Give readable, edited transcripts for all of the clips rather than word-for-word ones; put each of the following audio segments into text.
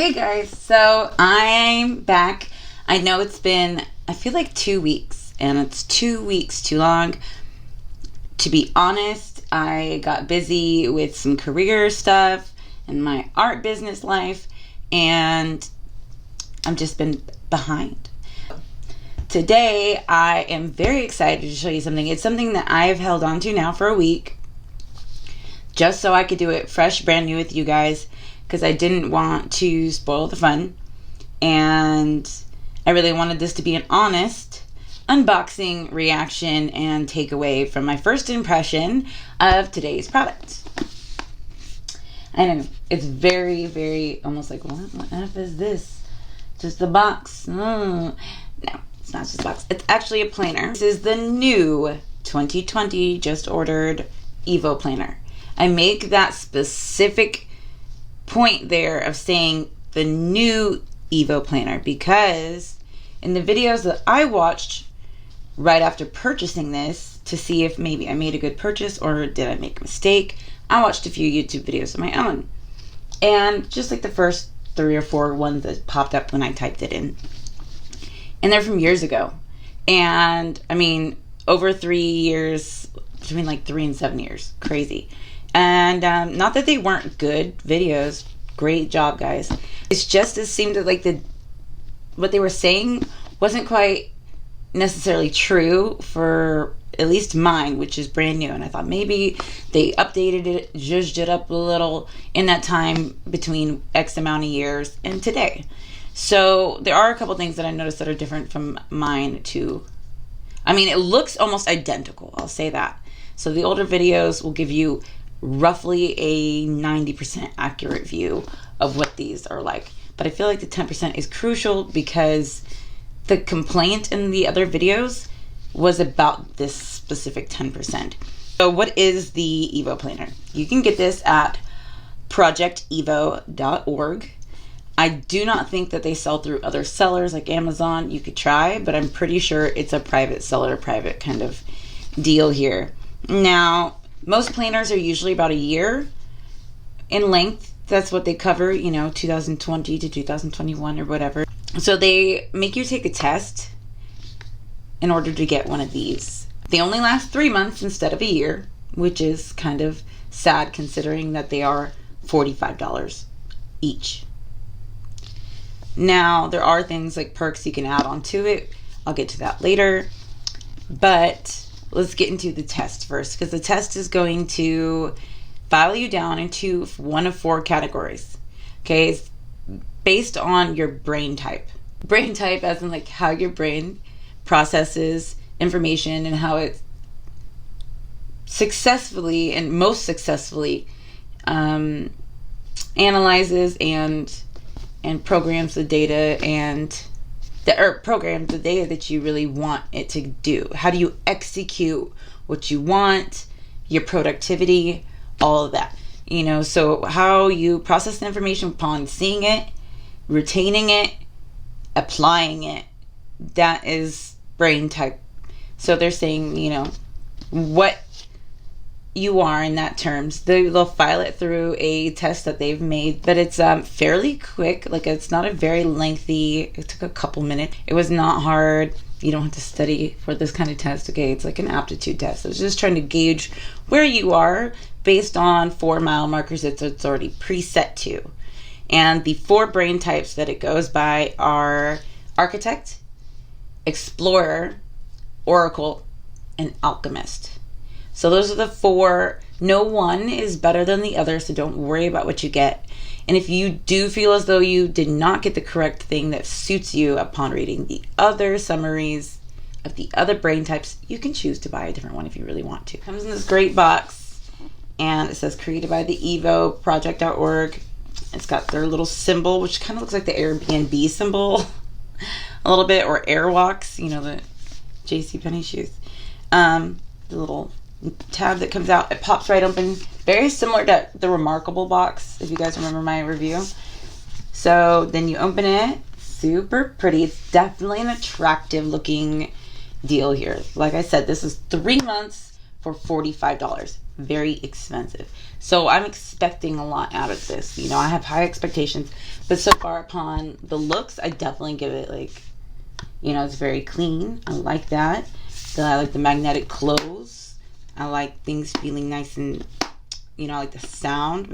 Hey guys, so I'm back. I know it's been, I feel like 2 weeks, and it's 2 weeks too long. To be honest, I got busy with some career stuff and my art business life, and I've just been behind. Today, I am very excited to show you something. It's something that I've held on to now for a week, just so I could do it fresh, brand new with you guys, because I didn't want to spoil the fun, and I really wanted this to be an honest unboxing, reaction, and takeaway from my first impression of today's product. I know, it's very, very, almost like, what F is this? Just a box. No, it's not just a box. It's actually a planner. This is the new 2020 just ordered EVO Planner. I make that specific point there of saying the new EVO Planner because in the videos that I watched right after purchasing this to see if maybe I made a good purchase or did I make a mistake, I watched a few YouTube videos of my own, and just like the first 3 or 4 ones that popped up when I typed it in, and they're from years ago, and I mean over 3 years, between like 3 and 7 years, crazy. And not that they weren't good videos, great job guys, it's just it seemed like what they were saying wasn't quite necessarily true for at least mine, which is brand new, and I thought maybe they updated it, zhuzhed it up a little in that time between X amount of years and today. So there are a couple things that I noticed that are different from mine too. I mean, it looks almost identical, I'll say that. So the older videos will give you roughly a 90% accurate view of what these are like, but I feel like the 10% is crucial because the complaint in the other videos was about this specific 10%. So what is the EVO Planner? You can get this at projectevo.org. I do not think that they sell through other sellers like Amazon. You could try, but I'm pretty sure it's a private seller, private kind of deal here. Now, most planners are usually about a year in length. That's what they cover, 2020 to 2021 or whatever. So they make you take a test in order to get one of these. They only last 3 months instead of a year, which is kind of sad considering that they are $45 each. Now, there are things like perks you can add on to it. I'll get to that later. But let's get into the test first, because the test is going to file you down into one of 4 categories. Okay, it's based on your brain type. Brain type as in like how your brain processes information and how it successfully and most successfully analyzes and programs the data programs the data that you really want it to do. How do you execute what you want, your productivity, all of that. So how you process the information upon seeing it, retaining it, applying it, that is brain type. So they're saying, what you are in that terms. They'll file it through a test that they've made, but it's fairly quick. Like, it's not a very lengthy, it took a couple minutes. It was not hard. You don't have to study for this kind of test. Okay, it's like an aptitude test. I was just trying to gauge where you are based on 4 mile markers that it's already preset to. And the 4 brain types that it goes by are architect, explorer, oracle, and alchemist. So those are the 4. No one is better than the other, so don't worry about what you get. And if you do feel as though you did not get the correct thing that suits you upon reading the other summaries of the other brain types, you can choose to buy a different one if you really want to. It comes in this great box, and it says created by the EVO project.org. It's got their little symbol, which kind of looks like the Airbnb symbol a little bit, or Airwalks, the JCPenney shoes. The little tab that comes out, it pops right open, very similar to the Remarkable box, if you guys remember my review. So then you open it, super pretty. It's definitely an attractive looking deal here. Like I said, this is 3 months for $45. very expensive. So I'm expecting a lot out of this. You know, I have high expectations, but so far upon the looks, I definitely give it like, you know, it's very clean. I like that. Then I like the magnetic close. I like things feeling nice and, you know, I like the sound.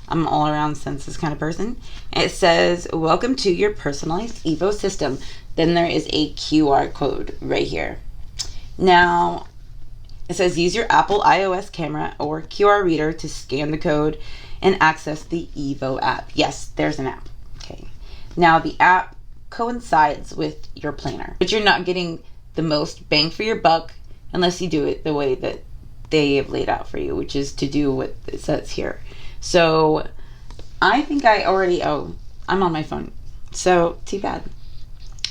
I'm an all around senses kind of person. And it says, welcome to your personalized EVO system. Then there is a QR code right here. Now, it says use your Apple iOS camera or QR reader to scan the code and access the EVO app. Yes, there's an app. Okay. Now, the app coincides with your planner, but you're not getting the most bang for your buck unless you do it the way that they have laid out for you, which is to do what it says here. So I think I already, I'm on my phone, so too bad.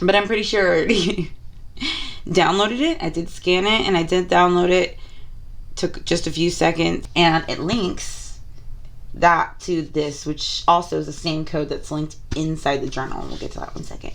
But I'm pretty sure I already downloaded it. I did scan it and I did download it. Took just a few seconds, and it links that to this, which also is the same code that's linked inside the journal. We'll get to that in a second.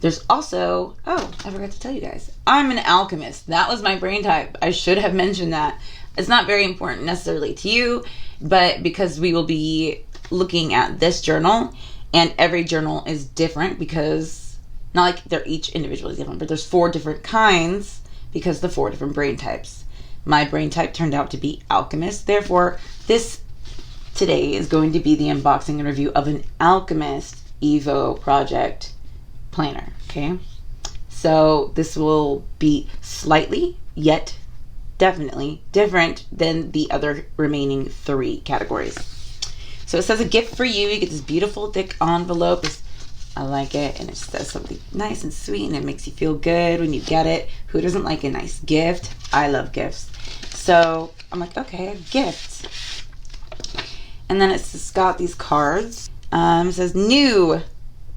There's also, I forgot to tell you guys, I'm an alchemist. That was my brain type. I should have mentioned that. It's not very important necessarily to you, but because we will be looking at this journal, and every journal is different because, not like they're each individually different, but there's 4 different kinds because the 4 different brain types. My brain type turned out to be alchemist. Therefore, this today is going to be the unboxing and review of an alchemist EVO project planner. Okay, so this will be slightly, yet definitely different than the other remaining 3 categories. So it says a gift for you. You get this beautiful thick envelope. I like it, and it says something nice and sweet, and it makes you feel good when you get it. Who doesn't like a nice gift? I love gifts. So I'm like, okay, gifts. And then it's just got these cards. It says new.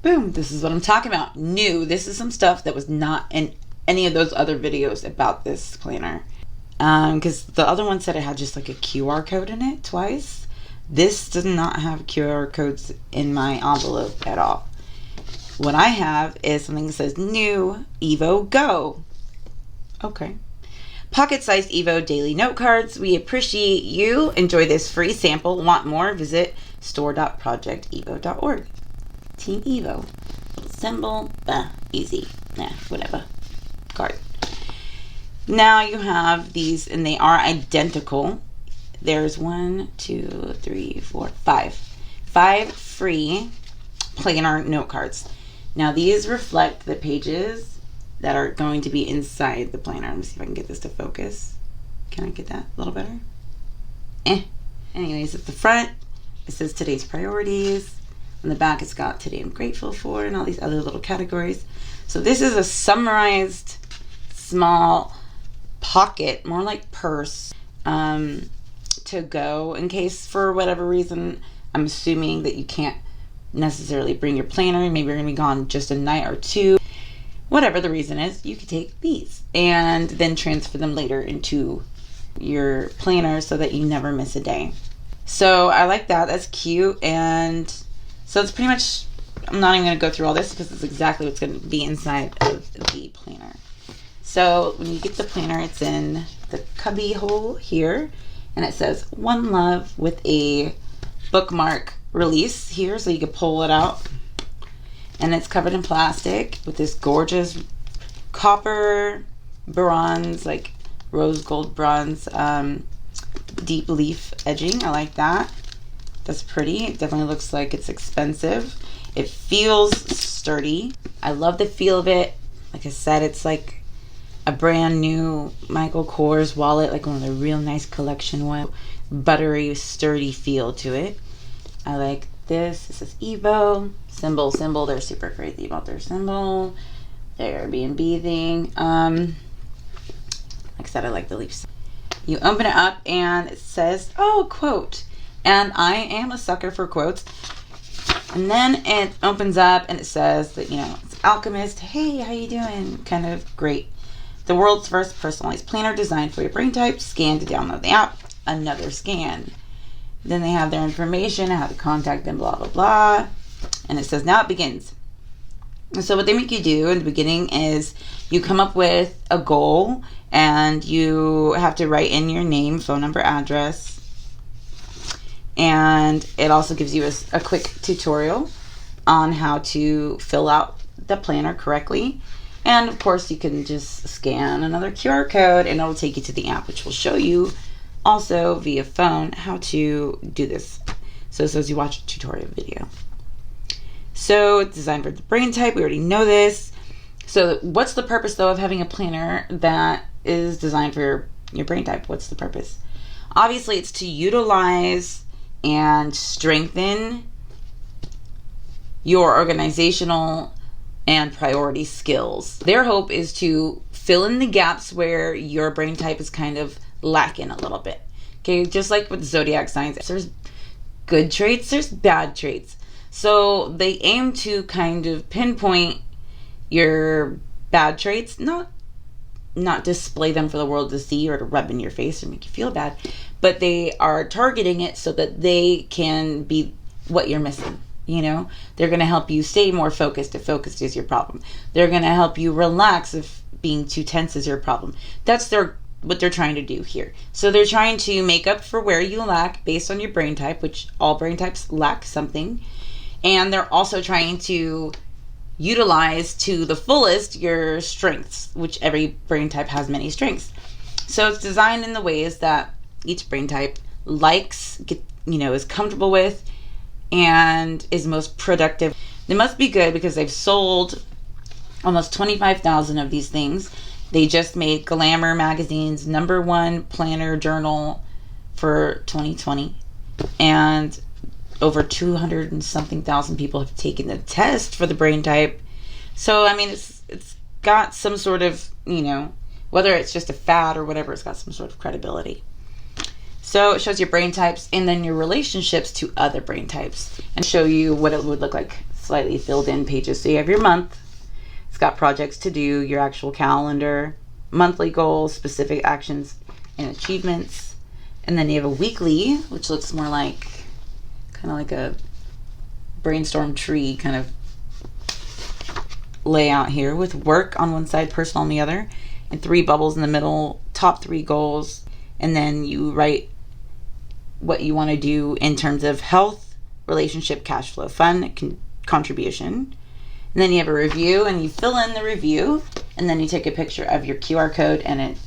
Boom, this is what I'm talking about. New. This is some stuff that was not in any of those other videos about this planner. Because the other one said it had just like a QR code in it twice. This does not have QR codes in my envelope at all. What I have is something that says new EVO Go. Okay. Pocket-sized EVO daily note cards. We appreciate you. Enjoy this free sample. Want more? Visit store.projectevo.org. Team EVO. Symbol. Easy. Whatever. Card. Now you have these, and they are identical. There's 1, 2, 3, 4, 5. 5 free planner note cards. Now these reflect the pages that are going to be inside the planner. Let me see if I can get this to focus. Can I get that a little better? Anyways, at the front, it says today's priorities. On the back, it's got today I'm grateful for and all these other little categories. So this is a summarized small pocket, more like purse, to go in case for whatever reason, I'm assuming that you can't necessarily bring your planner. Maybe you're going to be gone just a night or 2. Whatever the reason is, you could take these and then transfer them later into your planner so that you never miss a day. So I like that. That's cute. And so it's pretty much, I'm not even going to go through all this because it's exactly what's going to be inside of the planner. So when you get the planner, it's in the cubby hole here, and it says One Love with a bookmark release here so you can pull it out. And it's covered in plastic with this gorgeous copper bronze, like rose gold bronze, deep leaf edging. I like that. That's pretty. It definitely looks like it's expensive. It feels sturdy. I love the feel of it. Like I said, it's like a brand new Michael Kors wallet, like one of the real nice collection ones. Buttery, sturdy feel to it. I like this. This is EVO. Symbol. They're super crazy about their symbol. Their Airbnb thing. Like I said, I like the leaves. You open it up and it says, quote. And I am a sucker for quotes. And then it opens up and it says that, it's Alchemist. Hey, how you doing? Kind of great. The world's first personalized planner designed for your brain type. Scan to download the app. Another scan. Then they have their information, how to contact them, blah, blah, blah. And it says, now it begins. So what they make you do in the beginning is you come up with a goal, and you have to write in your name, phone number, address, and it also gives you a quick tutorial on how to fill out the planner correctly. And of course you can just scan another QR code and it'll take you to the app, which will show you also via phone how to do this. So as you watch a tutorial video. So it's designed for the brain type. We already know this. So what's the purpose though of having a planner that is designed for your brain type? What's the purpose? Obviously it's to utilize and strengthen your organizational and priority skills. Their hope is to fill in the gaps where your brain type is kind of lacking a little bit. Okay, just like with zodiac signs, there's good traits, there's bad traits. So they aim to kind of pinpoint your bad traits, not display them for the world to see or to rub in your face or make you feel bad, but they are targeting it so that they can be what you're missing. You know, they're going to help you stay more focused if focused is your problem. They're going to help you relax if being too tense is your problem. That's what they're trying to do here. So they're trying to make up for where you lack based on your brain type, which all brain types lack something. And they're also trying to utilize to the fullest your strengths, which every brain type has many strengths. So it's designed in the ways that each brain type likes, is comfortable with, and is most productive. They must be good because they've sold almost 25,000 of these things. They just made Glamour magazine's #1 planner journal for 2020, and over 200 and something thousand people have taken the test for the brain type. So I mean, it's got some sort of, whether it's just a fad or whatever, it's got some sort of credibility. So it shows your brain types and then your relationships to other brain types, and show you what it would look like, slightly filled in pages. So you have your month. It's got projects to do, your actual calendar, monthly goals, specific actions and achievements. And then you have a weekly, which looks more like kind of like a brainstorm tree kind of layout here, with work on one side, personal on the other, and 3 bubbles in the middle, top 3 goals. And then you write what you want to do in terms of health, relationship, cash flow, fun, contribution. And then you have a review, and you fill in the review, and then you take a picture of your QR code, and it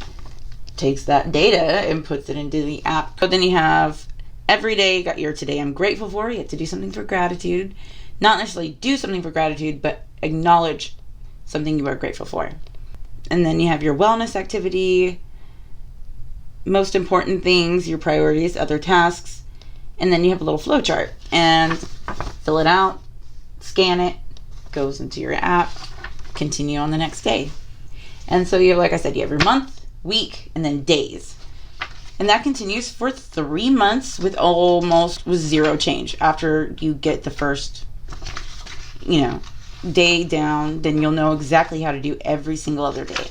takes that data and puts it into the app. But then you have every day, you got your today I'm grateful for. You have to do something for gratitude. Not necessarily do something for gratitude, but acknowledge something you are grateful for. And then you have your wellness activity, most important things, your priorities, other tasks, and then you have a little flow chart, and fill it out, scan it, goes into your app, continue on the next day. And so you have, like I said, you have your month, week, and then days. And that continues for 3 months with zero change. After you get the first, day down, then you'll know exactly how to do every single other day.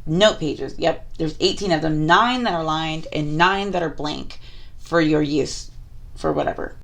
Note pages. Yep, there's 18 of them, 9 that are lined and 9 that are blank for your use for whatever.